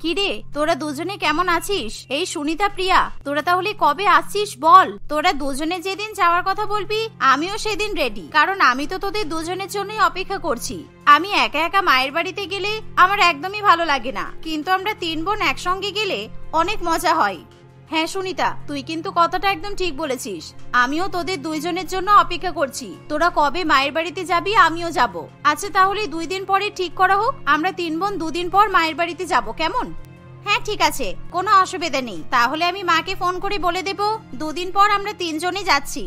কিরে, তোরা দুজনে কেমন আছিস? এই সুনিতা, প্রিয়া, তোরা তাহলে কবে আসছিস বল? তোরা দুজনে যেদিন যাওয়ার কথা বলবি আমিও সেদিন রেডি, কারণ আমি তো তোদের দুজনের জন্যই অপেক্ষা করছি। আমি একা একা মায়ের বাড়িতে গেলে আমার একদমই ভালো লাগে না, কিন্তু আমরা 3 বোন একসঙ্গে গেলে অনেক মজা হয়। হ্যাঁ সুনিতা, তুই কিন্তু কথাটা একদম ঠিক বলেছিস। আমিও তোদের দুইজনের জন্য অপেক্ষা করছি। তোরা কবে মায়ের বাড়িতে যাবি আমিও যাব। আচ্ছা তাহলে 2 দিন পরে ঠিক করা হোক, আমরা 3 বোন 2 দিন পর মায়ের বাড়িতে যাব, কেমন? হ্যাঁ ঠিক আছে, কোনো অসুবিধা নেই। তাহলে আমি মাকে ফোন করে বলে দেব 2 দিন পর আমরা 3 জনে যাচ্ছি।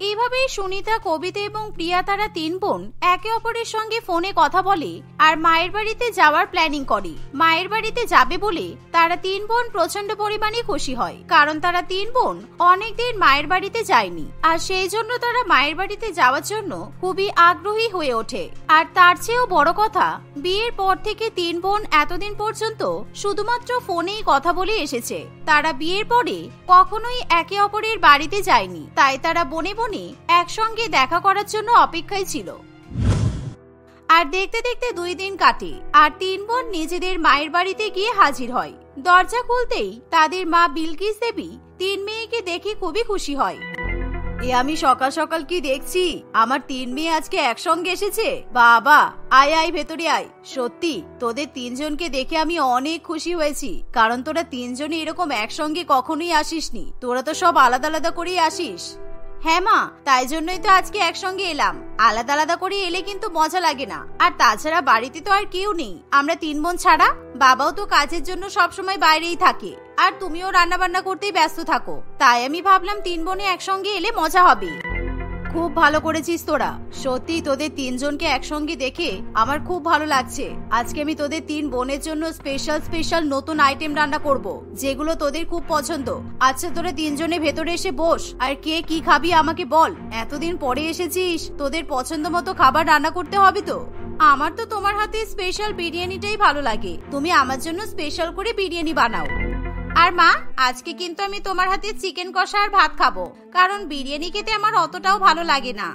এইভাবেই সুনিতা, কবিতা এবং প্রিয়া তারা 3 বোন একে অপরের সঙ্গে ফোনে কথা বলে আর মায়ের বাড়িতে যাওয়ার প্ল্যানিং করে। মায়ের বাড়িতে যাবে বলে তারা 3 বোন প্রচন্ড পরিমাণে খুশি হয়, কারণ তারা 3 বোন অনেকদিন মায়ের বাড়িতে যায়নি, আর সেই জন্য তারা মায়ের বাড়িতে যাওয়ার জন্য খুবই আগ্রহী হয়ে ওঠে। আর তার চেয়েও বড় কথা, বিয়ের পর থেকে 3 বোন এতদিন পর্যন্ত শুধুমাত্র ফোনেই কথা বলে এসেছে। তারা বিয়ের পরে কখনোই একে অপরের বাড়িতে যায়নি, তাই তারা বনে বনে একসঙ্গে দেখা করার জন্য অপেক্ষায় ছিল। আর দেখতে দেখতে 2 দিন কাটে আর 3 বোন নিজেদের মায়ের বাড়িতে গিয়ে হাজির হয়। দরজা খুলতেই তাদের মা বিলকিস দেবী 3 মেয়েকে দেখে খুবই খুশি হয়। এ আমি সকাল সকাল কি দেখছি, আমার 3 মেয়ে আজকে একসঙ্গে এসেছে। বাবা, আয় আয় ভেতরে আয়। সত্যি তোদের 3 জনকে দেখে আমি অনেক খুশি হয়েছি, কারণ তোরা 3 জনই এরকম একসঙ্গে কখনোই আসিসনি। তোরা তো সব আলাদা আলাদা করেই আসিস। হ্যাঁ মা, তাই জন্যই তো আজকে একসঙ্গে এলাম। আলাদা আলাদা করে এলে কিন্তু মজা লাগে না। আর তাছাড়া বাড়িতে তো আর কেউ নেই, আমরা 3 বোন ছাড়া। বাবাও তো কাজের জন্য সবসময় বাইরেই থাকে, আর তুমিও রান্না বান্না করতেই ব্যস্ত থাকো। তাই আমি ভাবলাম 3 বোনে একসঙ্গে এলে মজা হবে। খুব ভালো করেছিস তোরা। সত্যি তোদের 3 জনকে একসঙ্গে দেখে আমার খুব ভালো লাগছে। আজকে আমি তোদের 3 বোনের জন্য স্পেশাল নতুন আইটেম রান্না করব, যেগুলো তোদের খুব পছন্দ। আচ্ছা তোরা 3 জনে ভেতরে এসে বস, আর কে কি খাবি আমাকে বল। এতদিন পরে এসেছিস, তোদের পছন্দ মতো খাবার রান্না করতে হবে তো। আমার তো তোমার হাতে স্পেশাল বিরিয়ানিটাই ভালো লাগে, তুমি আমার জন্য স্পেশাল করে বিরিয়ানি বানাও। আর মা, আজকে কিন্তু আমি তোমার হাতে চিকেন কষা আর ভাত খাবো, কারণ বিরিয়ানি খেতে আমার অতটাও ভালো লাগে না।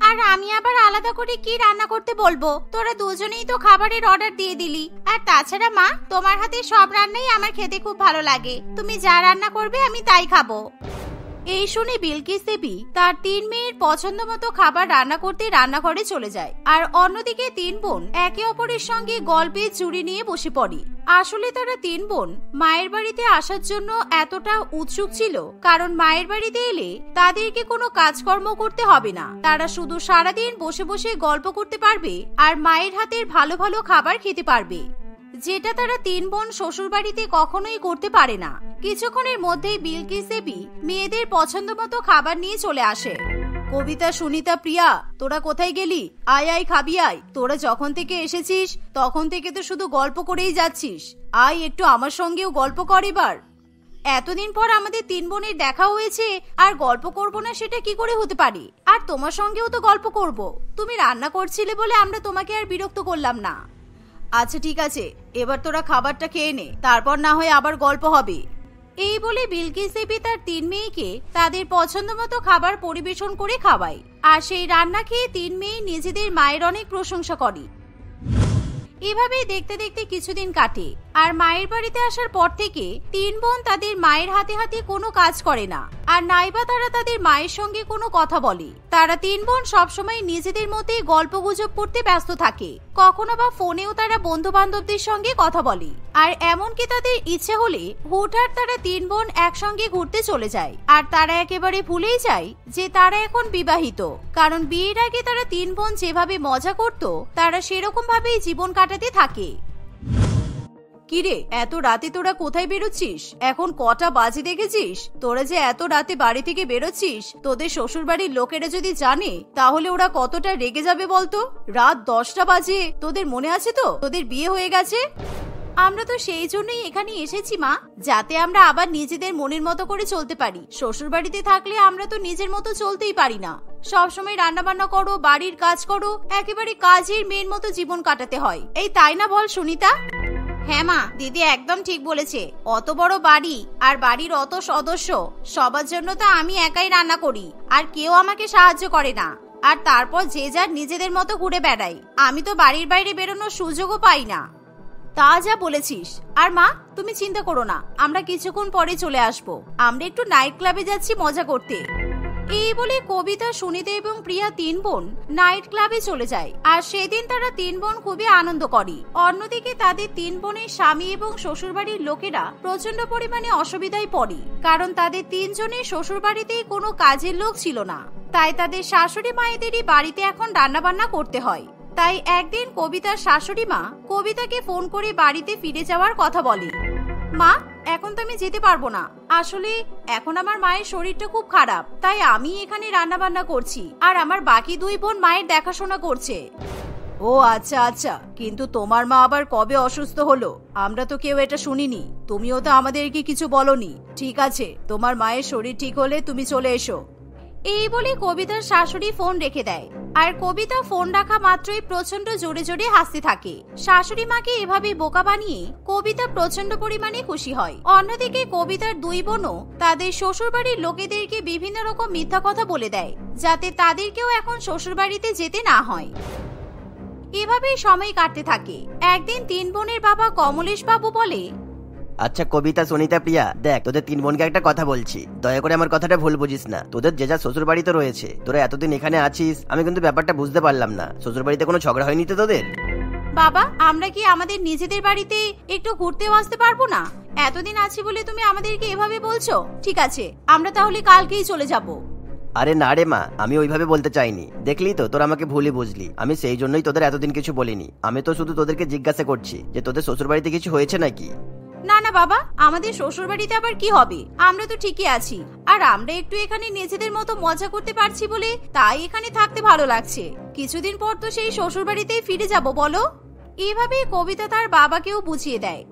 আর আমি আবার আলাদা করে কি রান্না করতে বলবো? তোরা দুজনেই তো খাবারের অর্ডার দিয়ে দিলি। আর তাছাড়া মা, তোমার হাতে সব রান্নাই আমার খেতে খুব ভালো লাগে, তুমি যা রান্না করবে আমি তাই খাবো। এই শুনে বিলকিস দেবী তার 3 মেয়ের পছন্দ মতো খাবার রান্না করতে রান্নাঘরে চলে যায়। আর অন্যদিকে 3 বোন একে অপরের সঙ্গে গল্পে জুড়ি নিয়ে বসে পড়ে। আসলে তারা 3 বোন মায়ের বাড়িতে আসার জন্য এতটা উৎসুক ছিল, কারণ মায়ের বাড়িতে এলে তাদেরকে কোনো কাজকর্ম করতে হবে না। তারা শুধু সারাদিন বসে বসে গল্প করতে পারবে আর মায়ের হাতের ভালো ভালো খাবার খেতে পারবে, যেটা তারা 3 বোন শ্বশুর বাড়িতে কখনোই করতে পারে না। কিছুক্ষণের মধ্যেই বিলকিস দেবী মেয়েদের পছন্দ মতো খাবার নিয়ে চলে আসে। কবিতা, সুনিতা, প্রিয়া, তোরা কোথায় গেলি? আয় আয় খাবি আয়। তোরা যখন থেকে এসেছিস তখন থেকে তো শুধু গল্প করেই যাচ্ছিস। আয় একটু আমার সঙ্গেও গল্প কর এবার। এতদিন পর আমাদের 3 বোনের দেখা হয়েছে, আর গল্প করব না সেটা কি করে হতে পারে? আর তোমার সঙ্গেও তো গল্প করব। তুমি রান্না করছিলে বলে আমরা তোমাকে আর বিরক্ত করলাম না। আচ্ছা ঠিক আছে, এবার তোরা খাবারটা খেয়ে নে, তারপর না হয় আবার গল্প হবে। এই বলে বিলকিস দেবী তার 3 মেয়েকে তাদের পছন্দ মতো খাবার পরিবেশন করে খাওয়ায়। আর সেই রান্না খেয়ে 3 মেয়ে নিজেদের মায়ের অনেক প্রশংসা করে। এভাবেই দেখতে দেখতে কিছুদিন কাটে। আর মায়ের বাড়িতে আসার পর থেকে 3 বোন তাদের মায়ের হাতে হাতে কোনো কাজ করে না, আর নাইবা তারা তাদের মায়ের সঙ্গে কোনো কথা বলে। তারা 3 বোন সবসময় নিজেদের মধ্যে গল্প গুজব করতে ব্যস্ত থাকে, কখনো বা ফোনেও তারা বন্ধু বান্ধবদের সঙ্গে কথা বলে। আর এমনকি তাদের ইচ্ছে হলে হুটহাট তারা 3 বোন একসঙ্গে ঘুরতে চলে যায়। আর তারা একেবারে ভুলেই যায় যে তারা এখন বিবাহিত, কারণ বিয়ের আগে তারা 3 বোন যেভাবে মজা করত তারা সেরকম ভাবেই জীবন কাটাতে থাকে। কিরে, এত রাতে তোরা কোথায় বেরোচ্ছিস? এখন কটা বাজে দেখেছিস? তোরা যে এত রাতে বাড়ি থেকে বেরোচ্ছিস, তোদের শ্বশুর বাড়ির লোকেরা যদি জানে তাহলে ওরা কতটা রেগে যাবে বলতো? রাত 10টা বাজে, তোদের মনে আছে তো তোদের বিয়ে হয়ে গেছে? আমরা তো সেই জন্যই এখানে এসেছি মা, যাতে আমরা আবার নিজেদের মনের মতো করে চলতে পারি। শ্বশুর বাড়িতে থাকলে আমরা তো নিজের মতো চলতেই পারি না, সবসময় রান্না বান্না করো, বাড়ির কাজ করো, একেবারে কাজের মেয়ের মতো জীবন কাটাতে হয়। এই তাই না বল সুনিতা? হ্যাঁ মা, দিদি একদম ঠিক বলেছে। অত বড় বাড়ি আর বাড়ির অত সদস্য, সবার জন্য তো আমি একাই রান্না করি, আর কেউ আমাকে সাহায্য করে না। আর তারপর যে যার নিজেদের মতো ঘুরে বেড়াই, আমি তো বাড়ির বাইরে বেরোনোর সুযোগও পাই না। তা যা বলেছিস। আর মা, তুমি চিন্তা করো না, আমরা কিছুক্ষণ পরে চলে আসবো। আমরা একটু নাইট ক্লাবে যাচ্ছি মজা করতে। এই বলে কবিতা, সুনিতা এবং প্রিয়া 3 বোন নাইট ক্লাবে চলে যায়। আর সেদিন তারা 3 বোন খুবই আনন্দ করে। অন্যদিকে তাদের 3 বোনের স্বামী এবং শ্বশুরবাড়ির লোকেরা প্রচন্ড পরিমাণে অসুবিধায় পড়ে, কারণ তাদের 3 জনের শ্বশুরবাড়িতেই কোনো কাজের লোক ছিল না। তাই তাদের শাশুড়ি মায়েদেরই বাড়িতে এখন রান্না বান্না করতে হয়। তাই একদিন কবিতার শাশুড়ি মা কবিতাকে ফোন করে বাড়িতে ফিরে যাওয়ার কথা বলে। মা, এখন তো আমি যেতে পারবো না। আসলে এখন আমার মায়ের শরীরটা খুব খারাপ, তাই আমি এখানে রান্না বান্না করছি আর আমার বাকি 2 বোন মায়ের দেখাশোনা করছে। ও আচ্ছা আচ্ছা, কিন্তু তোমার মা আবার কবে অসুস্থ হলো? আমরা তো কেউ এটা শুনিনি, তুমিও তো আমাদেরকে কিছু বলনি। ঠিক আছে, তোমার মায়ের শরীর ঠিক হলে তুমি চলে এসো। এই বলে কবিতার শাশুড়ি ফোন রেখে দেয়। আর কবিতা ফোন রাখা মাত্রই প্রচন্ড জোরে জোরে হাসতে থাকে। শাশুড়ি মাকে এভাবে বোকা বানিয়ে কবিতা প্রচন্ড পরিমাণে খুশি হয়। অন্যদিকে কবিতার 2 বোনও তাদের শ্বশুরবাড়ির লোকেদেরকে বিভিন্ন রকম মিথ্যা কথা বলে দেয়, যাতে তাদেরকেও এখন শ্বশুরবাড়িতে যেতে না হয়। এভাবেই সময় কাটতে থাকে। একদিন 3 বোনের বাবা কমলেশ বাবু বলে, আচ্ছা কবিতা, সুনিতা, প্রিয়া, দেখ তোদের 3 বোনকে একটা কথা বলছি, দয়া করে আমার কথাটা ভুল বুঝিস না। তোদের যে যা শ্বশুর বাড়িতে রয়েছে, তোরা এতদিন এখানে আছিস, আমি কিন্তু ব্যাপারটা বুঝতে পারলাম না। শ্বশুর বাড়িতে কোনো ঝগড়া হয়নি তো তোদের? বাবা, আমরা কি আমাদের নিজেদের বাড়িতে একটু ঘুরতেও আসতে পারবো না? এতদিন আছি বলে তুমি আমাদেরকে এভাবে বলছো? ঠিক আছে, আমরা তাহলে কালকেই চলে যাব। আরে না রে মা, আমি ওইভাবে বলতে চাইনি। দেখলি তো, তোরা আমাকে ভুলই বুঝলি। আমি সেই জন্যই তোদের এতদিন কিছু বলিনি। আমি তো শুধু তোদেরকে জিজ্ঞাসা করছি যে তোদের শ্বশুর বাড়িতে কিছু হয়েছে নাকি। না না বাবা, আমাদের শ্বশুর বাড়িতে আবার কি হবে? আমরা তো ঠিকই আছি। আর আমরা একটু এখানে নিজেদের মতো মজা করতে পারছি বলে তাই এখানে থাকতে ভালো লাগছে। কিছুদিন পর তো সেই শ্বশুর বাড়িতেই ফিরে যাব, বলো। এইভাবে কবিতা তার বাবাকেও বুঝিয়ে দেয়।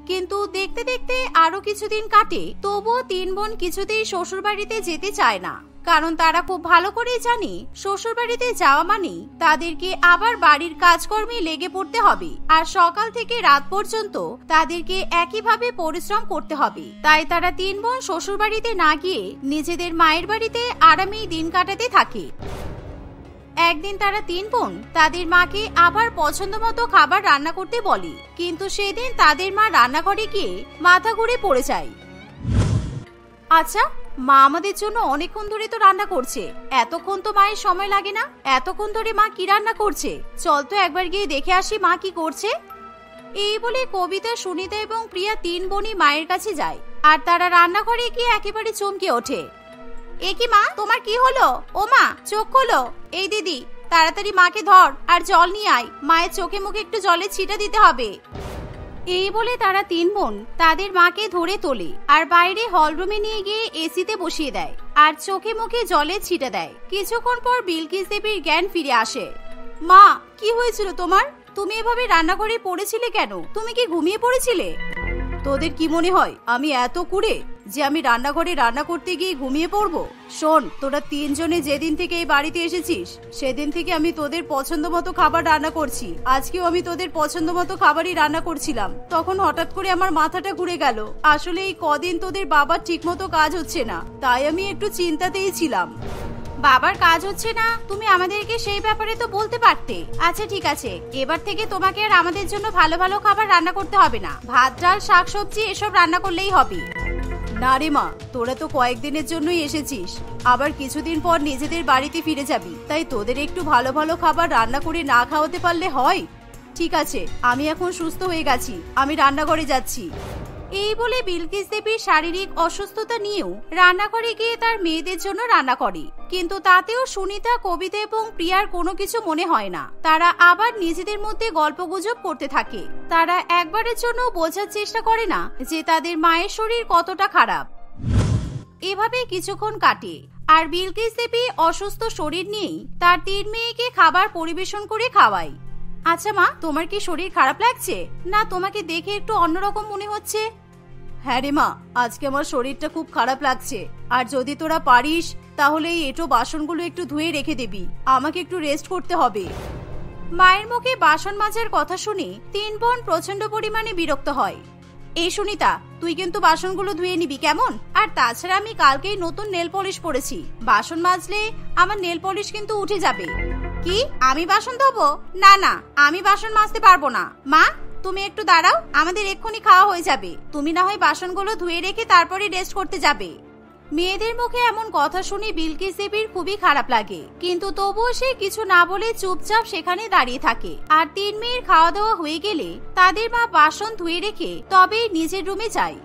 কিন্তু দেখতে দেখতে আরো কিছুদিন কাটে, তবুও 3 বোন কিছুতেই শ্বশুর বাড়িতে যেতে চায় না। কারণ তারা খুব ভালো করেই জানে শ্বশুর বাড়িতে যাওয়া মানে তাদেরকে আবার বাড়ির কাজকর্মে লেগে পড়তে হবে। আর সকাল থেকে রাত পর্যন্ত তাদেরকে একইভাবে পরিশ্রম করতে হবে। তাই তারা 3 বোন শ্বশুর বাড়িতে না গিয়ে নিজেদের মায়ের বাড়িতে আরামেই দিন কাটাতে থাকে। একদিন তারা 3 বোন তাদের মাকে আবার পছন্দ মতো খাবার রান্না করতে বলে, কিন্তু সেদিন তাদের মা রান্নাঘরে গিয়ে মাথা ঘুরে পড়ে যায়। আচ্ছা, মা আমাদের জন্য অনেকক্ষণ ধরে তো রান্না করছে, এতক্ষণ তো মায়ের সময় লাগে না? এতক্ষণ ধরে মা কি রান্না করছে? চল তো একবার গিয়ে দেখে আসি মা কি করছে। এই বলে কবিতা, সুনিতা এবং প্রিয়া 3 বোনই মায়ের কাছে যায়। আর তারা রান্নাঘরে গিয়ে একেবারে চমকে ওঠে। এ কি মা, তোমার কি হলো? ও মা, চোখ খোলো। এই দিদি, তাড়াতাড়ি মাকে ধর আর জল নিয়ে আয়, মায়ের চোখে মুখে একটু জলের ছিটা দিতে হবে। এই বলে তারা 3 বোন তাদের মাকে ধরে তোলে আর বাইরে হলরুমে নিয়ে গিয়ে এসিতে বসিয়ে দেয় আর চোখে মুখে জলের ছিটা দেয়। কিছুক্ষণ পর বিলকিস দেবীর জ্ঞান ফিরে আসে। মা, কি হয়েছিল তোমার? তুমি এভাবে রান্নাঘরে পড়েছিলে কেন? তুমি কি ঘুমিয়ে পড়েছিলে? তোদের কি মনে হয় আমি এত কুড়ে যে আমি রান্নাঘরে রান্না করতে গিয়ে ঘুমিয়ে পড়বো? শোন, তোরা 3 জনে যেদিন থেকে এই বাড়িতে এসেছিস সেদিন থেকে আমি তোদের পছন্দ মতো খাবার রান্না করছি। আজকেও আমি তোদের পছন্দ মতো খাবারই রান্না করছিলাম, তখন হঠাৎ করে আমার মাথাটা ঘুরে গেল। আসলে এই কদিন তোদের বাবার ঠিক মতো কাজ হচ্ছে না, তাই আমি একটু চিন্তাতেই ছিলাম। বাবার কাজ হচ্ছে না, তুমি আমাদেরকে সেই ব্যাপারে তো বলতে পারতে। আচ্ছা ঠিক আছে, এবার থেকে তোমাকে আর আমাদের জন্য ভালো ভালো খাবার রান্না করতে হবে না, ভাত, ডাল, শাকসবজি এসব রান্না করলেই হবে। না রে মা, তোরা তো কয়েকদিনের জন্যই এসেছিস, আবার কিছুদিন পর নিজেদের বাড়িতে ফিরে যাবি, তাই তোদের একটু ভালো ভালো খাবার রান্না করে না খাওয়াতে পারলে হয়? ঠিক আছে, আমি এখন সুস্থ হয়ে গেছি, আমি রান্নাঘরে যাচ্ছি। এই বলে বিলকিস দেবী শারীরিক অসুস্থতা নিয়েও রান্নাঘরে গিয়ে তার মেয়েদের জন্য রান্না করে। কিন্তু তাতেও সুনিতা, কবিতা এবং প্রিয়ার কোনো কিছু মনে হয় না। তারা আবার নিজেদের মধ্যে গল্পগুজব করতে থাকে। তারা একবারের জন্য বোঝার চেষ্টা করে না যে তাদের মায়ের শরীর কতটা খারাপ। এভাবে কিছুক্ষণ কাটে আর বিলকিস দেবী অসুস্থ শরীর নিয়েই তার 3 মেয়েকে খাবার পরিবেশন করে খাওয়ায়। আচ্ছা মা, তোমার কি শরীর খারাপ লাগছে? না, তোমাকে দেখে একটু অন্যরকম মনে হচ্ছে। হ্যাঁ রে মা, আজকে আমার শরীরটা খুব খারাপ লাগছে। আর যদি তোরা পারিস তাহলে এই এঁটো বাসনগুলো একটু ধুয়ে রেখে দিবি, আমাকে একটু রেস্ট করতে হবে। মায়ের মুখে বাসন মাজার কথা শুনে 3 বোন প্রচন্ড পরিমাণে বিরক্ত হয়। এই সুনিতা, তুই কিন্তু বাসনগুলো ধুয়ে নিবি কেমন? আর তাছাড়া আমি কালকেই নতুন নেল পলিশ পরেছি, বাসন মাজলে আমার নেল পলিশ কিন্তু উঠে যাবে। কি, আমি বাসন ধোবো? না না, আমি বাসন মাজতে পারবো না। মা, তুমি একটু দাঁড়াও, আমাদের এক্ষুনি খাওয়া হয়ে যাবে। তুমি না হয় বাসনগুলো ধুয়ে রেখে তারপরে রেস্ট করতে যাবে। মেয়েদের মুখে এমন কথা শুনে বিলকিস দেবীর খুবই খারাপ লাগে, কিন্তু তবুও সে কিছু না বলে চুপচাপ সেখানে দাঁড়িয়ে থাকে। আর 3 মেয়ের খাওয়া দাওয়া হয়ে গেলে তাদের মা বাসন ধুয়ে রেখে তবেই নিজের রুমে যায়।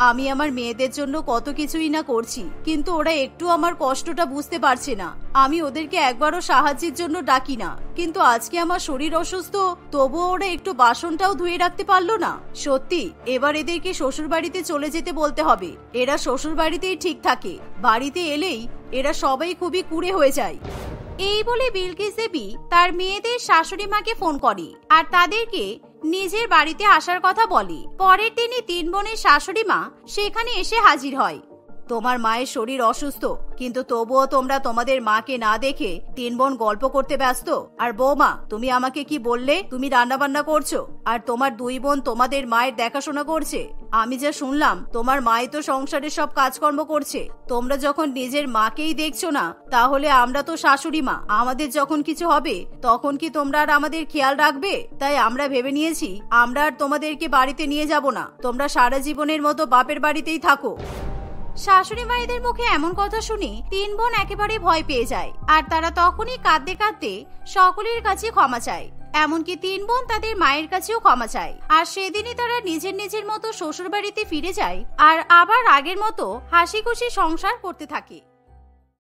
আমি আমার মেয়েদের জন্য কত কিছুই না করছি, কিন্তু ওরা একটু আমার কষ্টটা বুঝতে পারছে না। আমি ওদেরকে একবারও সাহায্যের জন্য ডাকি না, কিন্তু আজকে আমার শরীর অসুস্থ, তবুও ওরা একটু বাসনটাও ধুয়ে রাখতে পারলো না। সত্যি এবার এদেরকে শ্বশুর বাড়িতে চলে যেতে বলতে হবে। এরা শ্বশুর বাড়িতেই ঠিক থাকে, বাড়িতে এলেই এরা সবাই খুবই কুঁড়ে হয়ে যায়। এই বলে বিলকিস দেবী তার মেয়েদের শাশুড়ি মাকে ফোন করে আর তাদেরকে নিজের বাড়িতে আসার কথা বলে। পরের দিনই 3 বোনের শাশুড়ি মা সেখানে এসে হাজির হয়। তোমার মায়ের শরীর অসুস্থ, কিন্তু তবুও তোমরা তোমাদের মাকে না দেখে 3 বোন গল্প করতে ব্যস্ত। আর বৌমা, তুমি আমাকে কি বললে তুমি রান্না বান্না করছো আর তোমার 2 বোন তোমাদের মায়ের দেখাশোনা করছে। আমি যা শুনলাম তোমার মাই তো সংসারের সব কাজকর্ম করছে। তোমরা যখন নিজের মাকেই দেখছো না, তাহলে আমরা তো শাশুড়ি মা, আমাদের যখন কিছু হবে তখন কি তোমরা আর আমাদের খেয়াল রাখবে? তাই আমরা ভেবে নিয়েছি আমরা আর তোমাদেরকে বাড়িতে নিয়ে যাব না, তোমরা সারা জীবনের মতো বাপের বাড়িতেই থাকো। শাশুড়ি মায়েদের মুখে এমন কথা শুনে 3 বোন একেবারে ভয় পেয়ে যায় আর তারা তখনই কাঁদতে কাঁদতে সকলের কাছে ক্ষমা চায়। এমনকি 3 বোন তাদের মায়ের কাছেও ক্ষমা চায়। আর সেদিনই তারা নিজের নিজের মতো শ্বশুর বাড়িতে ফিরে যায় আর আবার আগের মতো হাসি খুশি সংসার করতে থাকে।